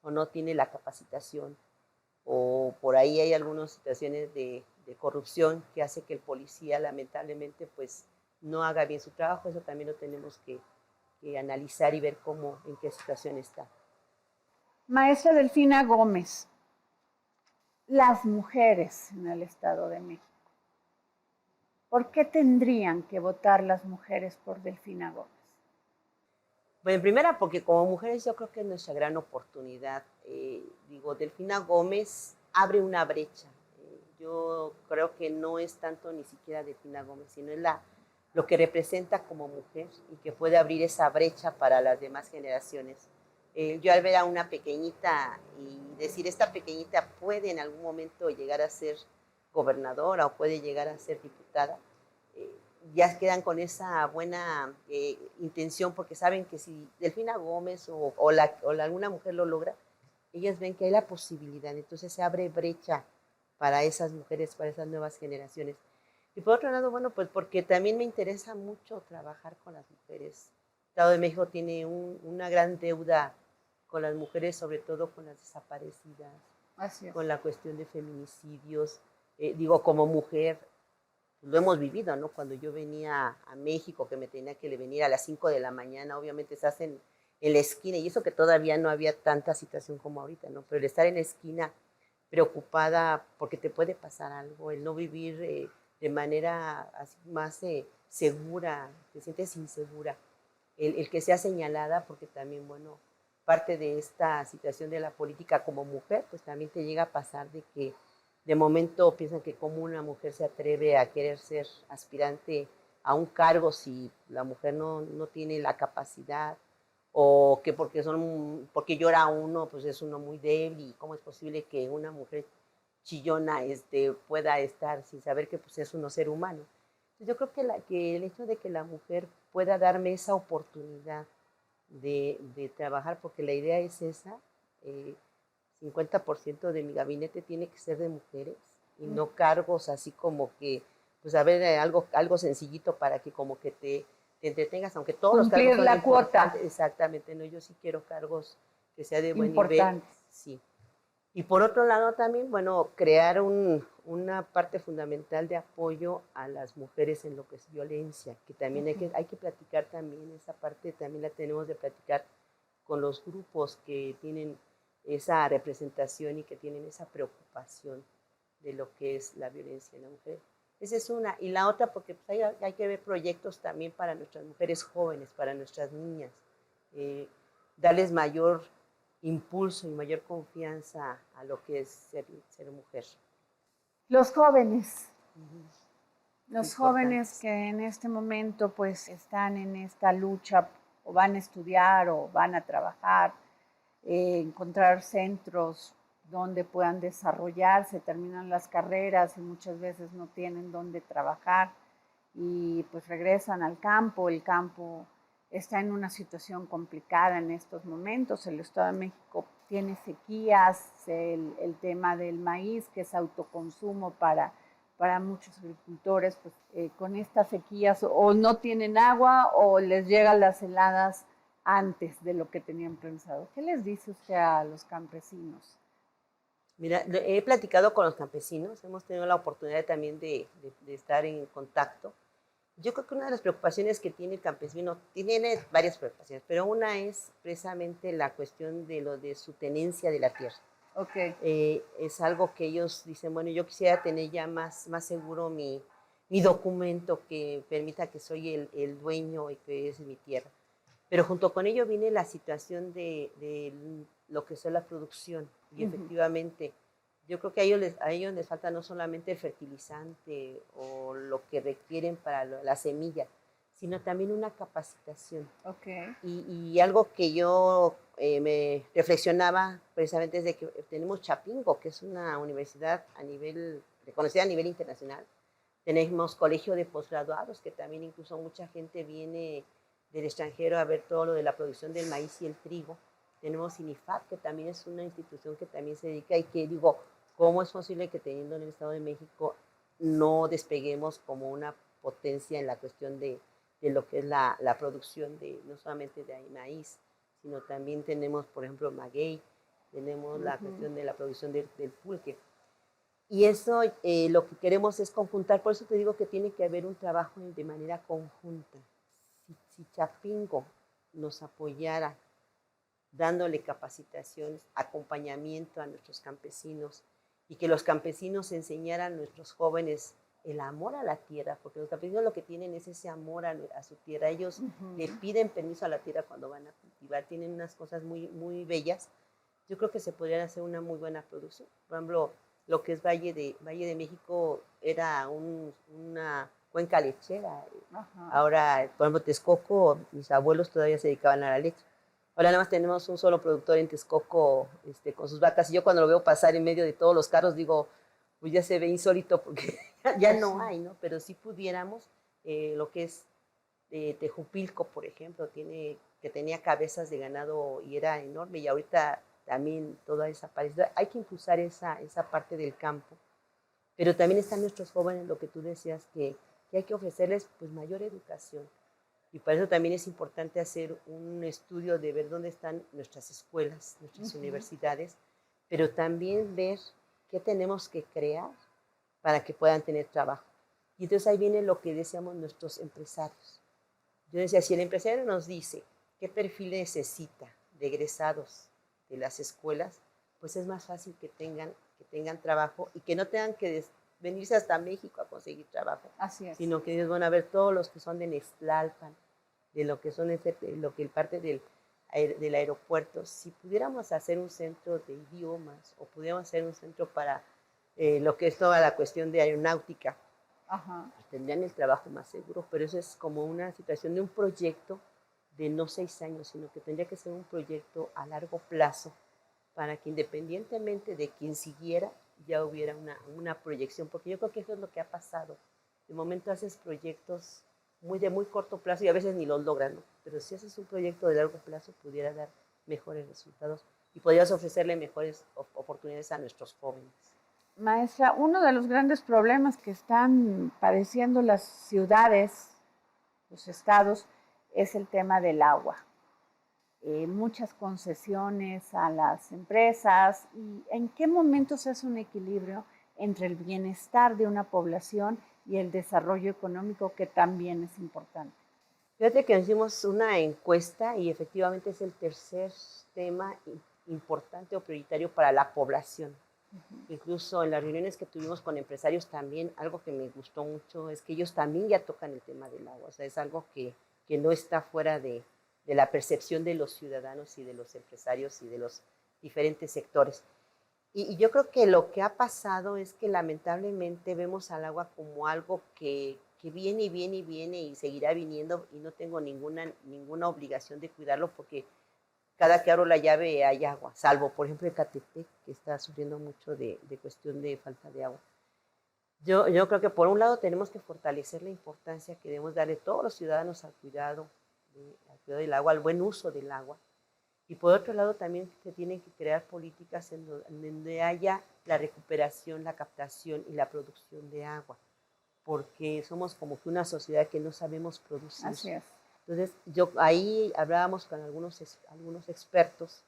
o no tiene la capacitación, o por ahí hay algunas situaciones de corrupción que hace que el policía lamentablemente pues no haga bien su trabajo. Eso también lo tenemos que analizar y ver en qué situación está. Maestra Delfina Gómez, las mujeres en el Estado de México, ¿por qué tendrían que votar las mujeres por Delfina Gómez? Bueno, en primera, porque como mujeres yo creo que es nuestra gran oportunidad. Delfina Gómez abre una brecha. Yo creo que no es tanto ni siquiera Delfina Gómez, sino es lo que representa como mujer y que puede abrir esa brecha para las demás generaciones. Yo al ver a una pequeñita y decir, esta pequeñita puede en algún momento llegar a ser gobernadora o puede llegar a ser diputada, ya quedan con esa buena intención, porque saben que si Delfina Gómez o alguna mujer lo logra, ellas ven que hay la posibilidad, entonces se abre brecha para esas mujeres, para esas nuevas generaciones. Y por otro lado, bueno, pues porque también me interesa mucho trabajar con las mujeres. El Estado de México tiene una gran deuda con las mujeres, sobre todo con las desaparecidas, Así es. con la cuestión de feminicidios. Digo, como mujer, lo hemos vivido, ¿no? Cuando yo venía a México, que me tenía que venir a las 5 de la mañana, obviamente estás en la esquina, y eso que todavía no había tanta situación como ahorita, ¿no? Pero el estar en la esquina preocupada porque te puede pasar algo, el no vivir de manera así más segura, te sientes insegura, el que sea señalada, porque también, bueno, parte de esta situación de la política como mujer, pues también te llega a pasar de que de momento piensan que como una mujer se atreve a querer ser aspirante a un cargo si la mujer no tiene la capacidad, o que porque llora uno, pues es uno muy débil, y cómo es posible que una mujer chillona pueda estar sin saber que pues, es un ser humano. Entonces, yo creo que el hecho de que la mujer pueda darme esa oportunidad de trabajar, porque la idea es esa, 50% de mi gabinete tiene que ser de mujeres, y no cargos así como que, pues a ver, algo sencillito para que como que te entretengas, aunque todos los cargos son la cuota. Exactamente, no, yo sí quiero cargos que sea de buen Importantes. nivel, sí. Y por otro lado también, bueno, crear una parte fundamental de apoyo a las mujeres en lo que es violencia, que también hay que platicar también, esa parte también la tenemos de platicar con los grupos que tienen esa representación y que tienen esa preocupación de lo que es la violencia en la mujer. Esa es una. Y la otra, porque pues, hay que ver proyectos también para nuestras mujeres jóvenes, para nuestras niñas, darles mayor impulso y mayor confianza a lo que es ser mujer. Los jóvenes. Los jóvenes Importantes. que en este momento pues están en esta lucha o van a estudiar o van a trabajar, encontrar centros donde puedan desarrollarse, terminan las carreras y muchas veces no tienen dónde trabajar y pues regresan al campo. El campo está en una situación complicada en estos momentos. El Estado de México tiene sequías, el tema del maíz, que es autoconsumo para muchos agricultores, pues con estas sequías o no tienen agua o les llegan las heladas antes de lo que tenían pensado. ¿Qué les dice usted a los campesinos? Mira, he platicado con los campesinos, hemos tenido la oportunidad también de estar en contacto. Yo creo que una de las preocupaciones que tiene el campesino, tiene varias preocupaciones, pero una es precisamente la cuestión de su tenencia de la tierra. Okay. Es algo que ellos dicen, bueno, yo quisiera tener ya más seguro mi documento que permita que soy el dueño y que es mi tierra. Pero junto con ello viene la situación de lo que es la producción. Y efectivamente, yo creo que a ellos les falta no solamente el fertilizante o lo que requieren para la semilla, sino también una capacitación. Okay. Y algo que yo me reflexionaba precisamente es de que tenemos Chapingo, que es una universidad reconocida a nivel internacional. Tenemos colegio de posgraduados, que también incluso mucha gente viene del extranjero a ver todo lo de la producción del maíz y el trigo. Tenemos INIFAP, que también es una institución que también se dedica, y que digo, ¿cómo es posible que teniendo en el Estado de México no despeguemos como una potencia en la cuestión de lo que es la producción no solamente de maíz, sino también tenemos, por ejemplo, maguey, tenemos la cuestión de la producción del pulque. Y eso lo que queremos es conjuntar, por eso te digo que tiene que haber un trabajo de manera conjunta. Si Chapingo nos apoyara dándole capacitaciones, acompañamiento a nuestros campesinos, y que los campesinos enseñaran a nuestros jóvenes el amor a la tierra, porque los campesinos lo que tienen es ese amor a su tierra. Ellos le piden permiso a la tierra cuando van a cultivar, tienen unas cosas muy, muy bellas. Yo creo que se podría hacer una muy buena producción. Por ejemplo, lo que es Valle de México era una cuenca lechera. Ahora, por ejemplo, Texcoco, mis abuelos todavía se dedicaban a la leche. Ahora nada más tenemos un solo productor en Texcoco con sus vacas, y yo cuando lo veo pasar en medio de todos los carros digo, pues ya se ve insólito porque ya no hay, ¿no? Pero si pudiéramos, lo que es Tejupilco, por ejemplo, que tenía cabezas de ganado y era enorme, y ahorita también toda esa desaparecido. Hay que impulsar esa parte del campo, pero también están nuestros jóvenes, lo que tú decías, que hay que ofrecerles pues mayor educación. Y para eso también es importante hacer un estudio de ver dónde están nuestras escuelas, nuestras universidades, pero también ver qué tenemos que crear para que puedan tener trabajo. Y entonces ahí viene lo que decíamos nuestros empresarios. Yo decía, si el empresario nos dice qué perfil necesita de egresados de las escuelas, pues es más fácil que tengan trabajo y que no tengan que venirse hasta México a conseguir trabajo. Así es. Sino que ellos van a ver todos los que son de Nextlalpan, de lo que son lo que parte del aeropuerto. Si pudiéramos hacer un centro de idiomas o pudiéramos hacer un centro para lo que es toda la cuestión de aeronáutica, pues tendrían el trabajo más seguro, pero eso es como una situación de un proyecto de no 6 años, sino que tendría que ser un proyecto a largo plazo para que independientemente de quien siguiera, ya hubiera una proyección, porque yo creo que eso es lo que ha pasado. De momento haces proyectos de muy corto plazo y a veces ni los logran, ¿no? Pero si haces un proyecto de largo plazo, pudiera dar mejores resultados y podrías ofrecerle mejores oportunidades a nuestros jóvenes. Maestra, uno de los grandes problemas que están padeciendo las ciudades, los estados, es el tema del agua. Muchas concesiones a las empresas. ¿Y en qué momento se hace un equilibrio entre el bienestar de una población y el desarrollo económico, que también es importante? Fíjate que hicimos una encuesta y efectivamente es el tercer tema importante o prioritario para la población. Incluso en las reuniones que tuvimos con empresarios también, algo que me gustó mucho es que ellos también ya tocan el tema del agua. O sea, es algo que no está fuera de la percepción de los ciudadanos y de los empresarios y de los diferentes sectores. Y yo creo que lo que ha pasado es que lamentablemente vemos al agua como algo que viene y viene y viene y seguirá viniendo, y no tengo ninguna obligación de cuidarlo porque cada que abro la llave hay agua, salvo por ejemplo Ecatepec, que está sufriendo mucho de cuestión de falta de agua. Yo creo que por un lado tenemos que fortalecer la importancia que debemos darle todos los ciudadanos al cuidado del agua, al buen uso del agua. Y por otro lado también se tienen que crear políticas en donde haya la recuperación, la captación y la producción de agua, porque somos como que una sociedad que no sabemos producir. Así es. Entonces, ahí hablábamos con algunos expertos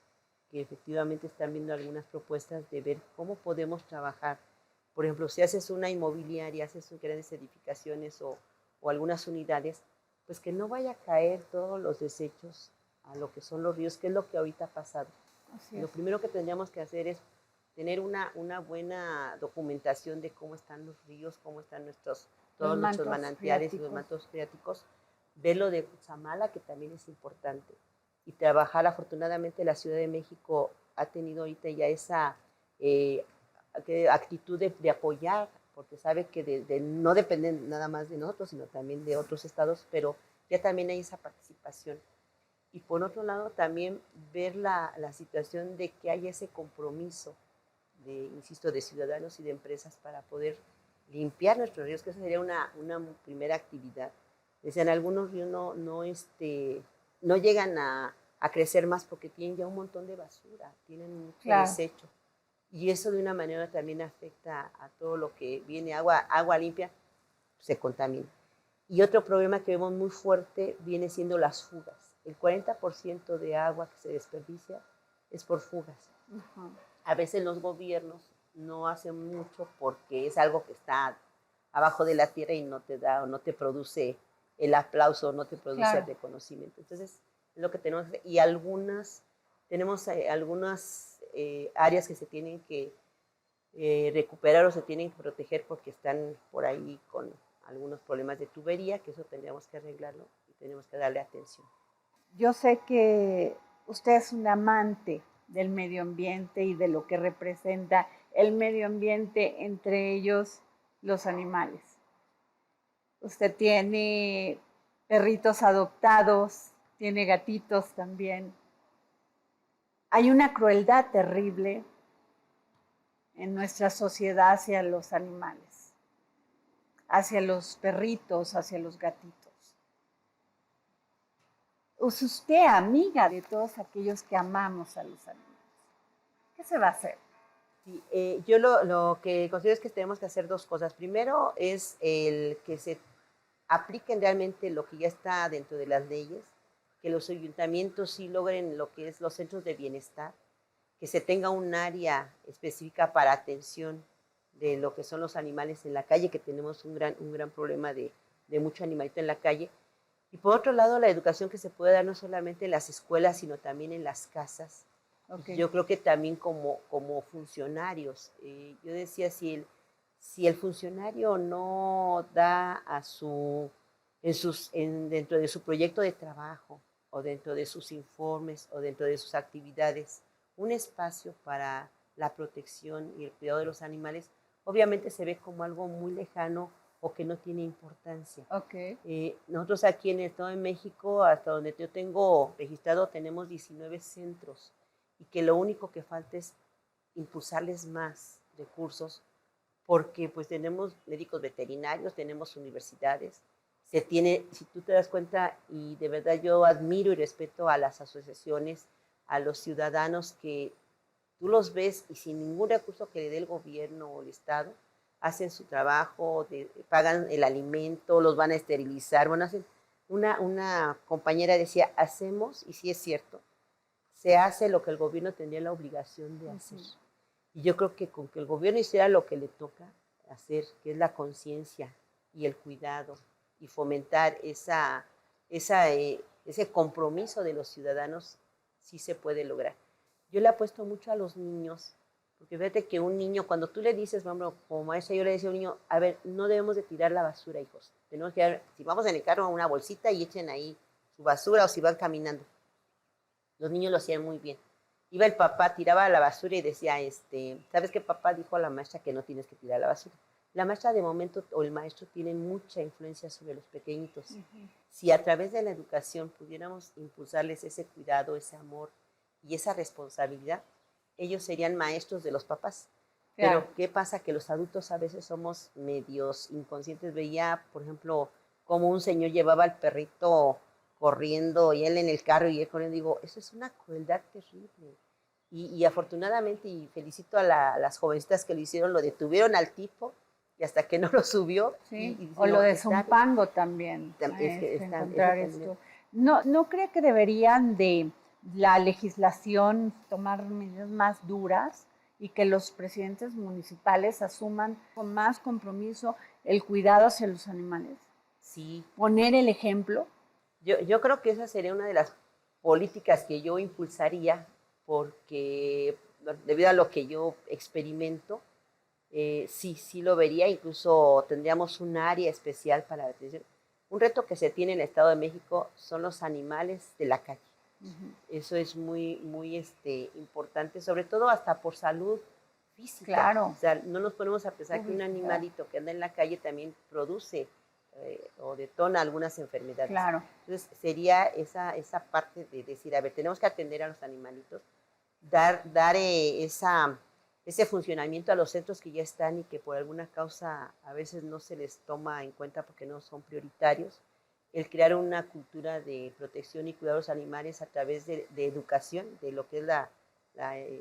que efectivamente están viendo algunas propuestas de ver cómo podemos trabajar. Por ejemplo, si haces una inmobiliaria, haces grandes edificaciones o algunas unidades, pues que no vaya a caer todos los desechos a lo que son los ríos, que es lo que ahorita ha pasado. Lo primero que tendríamos que hacer es tener una buena documentación de cómo están los ríos, cómo están todos nuestros manantiales y los mantos freáticos, ver lo de Cutzamala, que también es importante, y trabajar. Afortunadamente la Ciudad de México ha tenido ahorita ya esa actitud de apoyar, porque sabe que no dependen nada más de nosotros, sino también de otros estados, pero ya también hay esa participación. Y por otro lado también ver la situación de que hay ese compromiso insisto, de ciudadanos y de empresas para poder limpiar nuestros ríos, que esa sería una primera actividad. Decían, algunos ríos no llegan a crecer más porque tienen ya un montón de basura, tienen mucho desecho. Y eso de una manera también afecta a todo lo que viene, agua limpia, se contamina. Y otro problema que vemos muy fuerte viene siendo las fugas. El 40% de agua que se desperdicia es por fugas. A veces los gobiernos no hacen mucho porque es algo que está abajo de la tierra y no te da o no te produce el aplauso, no te produce el reconocimiento. Entonces, es lo que tenemos que hacer. Y tenemos algunas áreas que se tienen que recuperar o se tienen que proteger porque están por ahí con algunos problemas de tubería, que eso tendríamos que arreglarlo y tenemos que darle atención. Yo sé que usted es un amante del medio ambiente y de lo que representa el medio ambiente, entre ellos los animales. Usted tiene perritos adoptados, tiene gatitos también. Hay una crueldad terrible en nuestra sociedad hacia los animales, hacia los perritos, hacia los gatitos. ¿Es usted amiga de todos aquellos que amamos a los animales? ¿Qué se va a hacer? Sí, yo lo que considero es que tenemos que hacer dos cosas. Primero es el que se apliquen realmente lo que ya está dentro de las leyes, que los ayuntamientos sí logren lo que es los centros de bienestar, que se tenga un área específica para atención de lo que son los animales en la calle, que tenemos un gran problema de mucho animalito en la calle. Y por otro lado, la educación que se puede dar no solamente en las escuelas, sino también en las casas. Okay. Yo creo que también como funcionarios. Yo decía, si el funcionario no da dentro de su proyecto de trabajo, o dentro de sus informes, o dentro de sus actividades, un espacio para la protección y el cuidado de los animales, obviamente se ve como algo muy lejano o que no tiene importancia. Okay. Nosotros aquí en el Estado de México, hasta donde yo tengo registrado, tenemos 19 centros, y que lo único que falta es impulsarles más recursos, porque pues tenemos médicos veterinarios, tenemos universidades, si tú te das cuenta, y de verdad yo admiro y respeto a las asociaciones, a los ciudadanos que tú los ves y sin ningún recurso que le dé el gobierno o el Estado, hacen su trabajo, pagan el alimento, los van a esterilizar. Bueno, hacen una compañera decía, hacemos, y sí es cierto, se hace lo que el gobierno tendría la obligación de hacer. Y yo creo que con que el gobierno hiciera lo que le toca hacer, que es la conciencia y el cuidado, y fomentar ese compromiso de los ciudadanos, sí se puede lograr. Yo le apuesto mucho a los niños, porque fíjate que un niño, cuando tú le dices, bueno, como maestra, yo le decía a un niño, a ver, no debemos de tirar la basura, hijos. Tenemos que dar, si vamos en el carro, una bolsita y echen ahí su basura, o si van caminando. Los niños lo hacían muy bien. Iba el papá, tiraba la basura y decía, ¿sabes qué, papá? Dijo a la maestra que no tienes que tirar la basura. La maestra de momento, o el maestro, tienen mucha influencia sobre los pequeñitos. Si a través de la educación pudiéramos impulsarles ese cuidado, ese amor y esa responsabilidad, ellos serían maestros de los papás. Claro. Pero ¿qué pasa? Que los adultos a veces somos medios inconscientes. Veía, por ejemplo, cómo un señor llevaba al perrito corriendo y él en el carro y él corriendo. Digo, eso es una crueldad terrible. Y afortunadamente, y felicito a las jovencitas que lo hicieron, lo detuvieron al tipo, y hasta que no lo subió. Sí, y o lo de Zumpango también. Encontrar esto. ¿No cree que deberían de la legislación tomar medidas más duras y que los presidentes municipales asuman con más compromiso el cuidado hacia los animales? Sí. Poner el ejemplo. Yo creo que esa sería una de las políticas que yo impulsaría, porque debido a lo que yo experimento, sí lo vería. Incluso tendríamos un área especial para la atención. Un reto que se tiene en el Estado de México son los animales de la calle. Eso es muy importante, sobre todo hasta por salud física. Claro. O sea, no nos ponemos a pensar que un animalito que anda en la calle también produce o detona algunas enfermedades. Claro. Entonces, sería esa parte de decir, a ver, tenemos que atender a los animalitos, dar ese funcionamiento a los centros que ya están y que por alguna causa a veces no se les toma en cuenta porque no son prioritarios. El crear una cultura de protección y cuidado de los animales a través de educación, de lo que es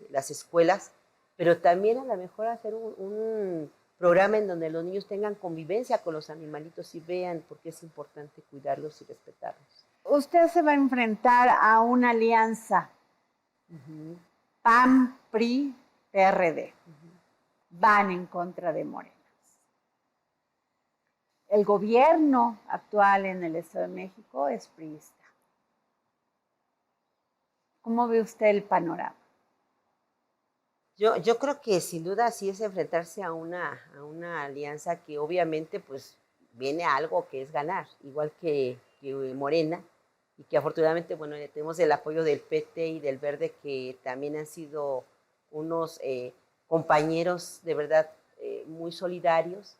las escuelas, pero también a lo mejor hacer un programa en donde los niños tengan convivencia con los animalitos y vean por qué es importante cuidarlos y respetarlos. Usted se va a enfrentar a una alianza PAN, PRI, PRD. Van en contra de Morena. El gobierno actual en el Estado de México es priista. ¿Cómo ve usted el panorama? Yo creo que sin duda sí es enfrentarse a una alianza que obviamente pues viene a algo que es ganar, igual que Morena, y que afortunadamente, bueno, tenemos el apoyo del PT y del Verde, que también han sido unos compañeros de verdad muy solidarios.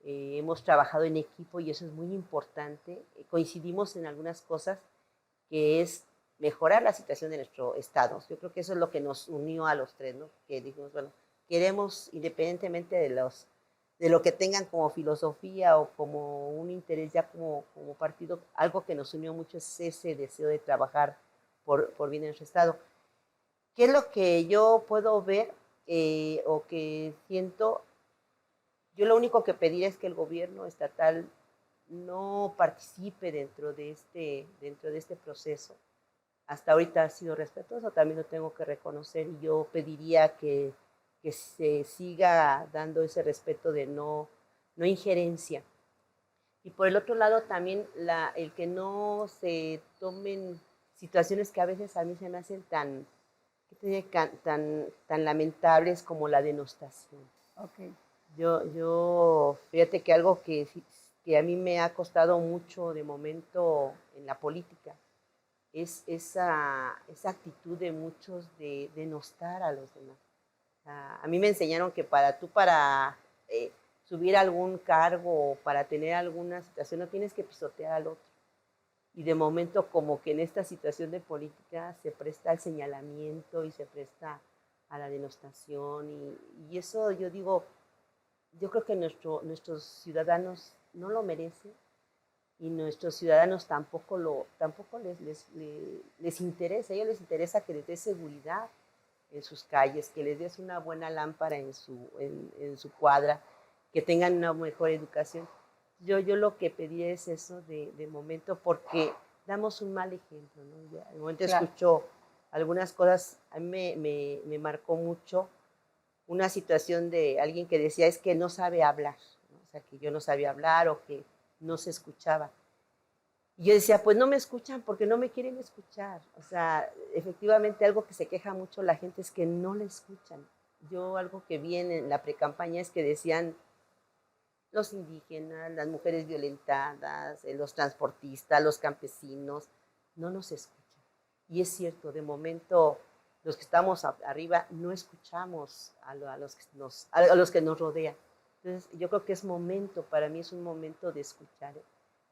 Hemos trabajado en equipo y eso es muy importante. Coincidimos en algunas cosas, que es mejorar la situación de nuestro estado. Yo creo que eso es lo que nos unió a los tres, ¿no? Que dijimos, bueno, queremos, independientemente de lo que tengan como filosofía o como un interés ya como partido, algo que nos unió mucho es ese deseo de trabajar por bien de nuestro estado. ¿Qué es lo que yo puedo ver o que siento? Yo lo único que pedir es que el gobierno estatal no participe dentro de este proceso. Hasta ahorita ha sido respetuoso, también lo tengo que reconocer, y yo pediría que se siga dando ese respeto de no injerencia. Y por el otro lado también el que no se tomen situaciones que a veces a mí se me hacen tan lamentables como la denostación. Okay. Yo fíjate que algo que a mí me ha costado mucho de momento en la política es esa actitud de muchos de denostar a los demás. A mí me enseñaron que para subir algún cargo o para tener alguna situación no tienes que pisotear al otro. Y de momento como que en esta situación de política se presta al señalamiento y se presta a la denostación, y eso yo digo, yo creo que nuestros ciudadanos no lo merecen, y nuestros ciudadanos tampoco les interesa. A ellos les interesa que les des seguridad en sus calles, que les des una buena lámpara en su cuadra, que tengan una mejor educación. Yo lo que pedí es eso de momento, porque damos un mal ejemplo, ¿no? De momento escucho algunas cosas. A mí me marcó mucho una situación de alguien que decía, es que no sabe hablar, ¿no? O sea, que yo no sabía hablar o que no se escuchaba. Y yo decía, pues no me escuchan porque no me quieren escuchar. O sea, efectivamente algo que se queja mucho la gente es que no le escuchan. Yo algo que vi en la precampaña es que decían los indígenas, las mujeres violentadas, los transportistas, los campesinos, no nos escuchan. Y es cierto, de momento los que estamos arriba no escuchamos a los que nos rodean. Entonces yo creo que es momento, para mí es un momento de escuchar,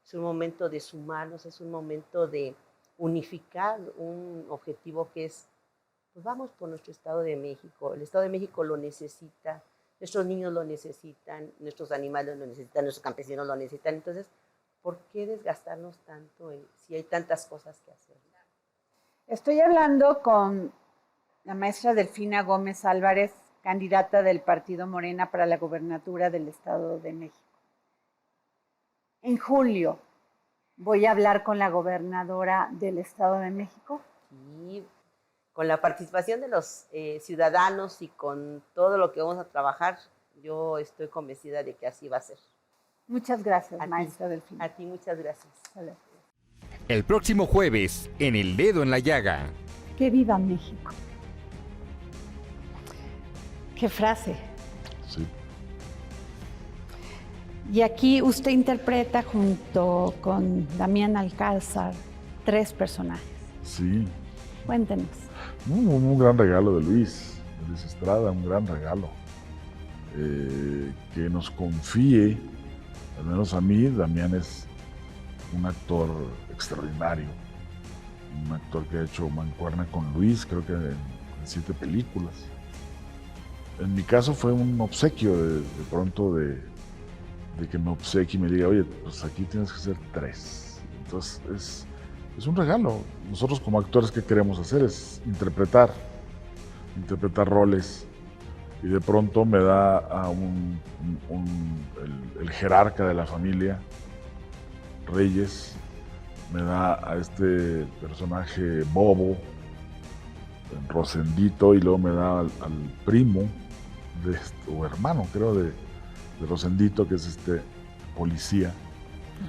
es un momento de sumarnos, es un momento de unificar un objetivo que es, pues vamos por nuestro Estado de México. El Estado de México lo necesita, nuestros niños lo necesitan, nuestros animales lo necesitan, nuestros campesinos lo necesitan. Entonces, ¿por qué desgastarnos tanto si hay tantas cosas que hacer? Estoy hablando con la maestra Delfina Gómez Álvarez, candidata del Partido Morena para la gobernatura del Estado de México. En julio voy a hablar con la gobernadora del Estado de México. Sí, con la participación de los ciudadanos y con todo lo que vamos a trabajar, yo estoy convencida de que así va a ser. Muchas gracias, maestra Delfina. A ti, muchas gracias. Vale. El próximo jueves, en El Dedo en la Llaga. ¡Que viva México! ¡Qué frase! Sí. Y aquí usted interpreta junto con Damián Alcázar 3 personajes. Sí. Cuéntenos. Un gran regalo de Luis Estrada, un gran regalo. Que nos confíe, al menos a mí, Damián es un actor extraordinario. Un actor que ha hecho mancuerna con Luis, creo que en 7 películas. En mi caso fue un obsequio de pronto de que me obsequie y me diga, oye, pues aquí tienes que hacer 3. Entonces es un regalo. Nosotros como actores, ¿qué queremos hacer? Es interpretar roles. Y de pronto me da a el jerarca de la familia, Reyes, me da a este personaje bobo, Rosendito, y luego me da al primo, o hermano creo, de Rosendito, que es este policía.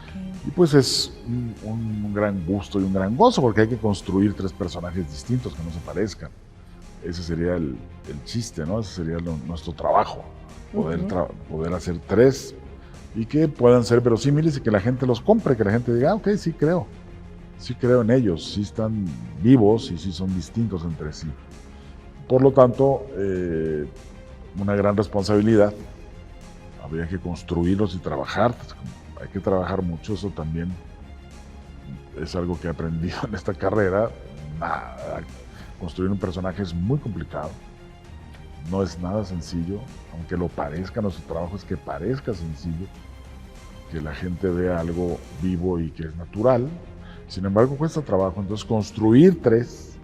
Okay. Y pues es un gran gusto y un gran gozo, porque hay que construir 3 personajes distintos que no se parezcan. Ese sería el chiste, ¿no? Ese sería nuestro trabajo, poder hacer 3 y que puedan ser verosímiles y que la gente los compre, que la gente diga, ok, sí creo en ellos, sí están vivos y sí son distintos entre sí. Por lo tanto, una gran responsabilidad, habría que construirlos y trabajar, hay que trabajar mucho, eso también es algo que he aprendido en esta carrera. Construir un personaje es muy complicado, no es nada sencillo, aunque lo parezca. Nuestro trabajo es que parezca sencillo, que la gente vea algo vivo y que es natural. Sin embargo, cuesta trabajo. Entonces, construir 3,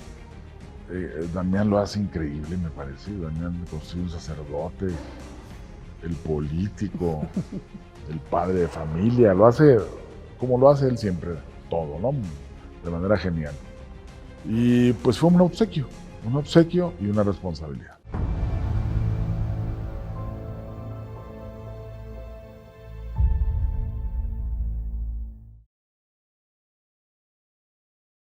Damián lo hace increíble, me parece. Damián construye un sacerdote, el político, el padre de familia, lo hace como lo hace él siempre, todo, ¿no? De manera genial. Y pues fue un obsequio y una responsabilidad.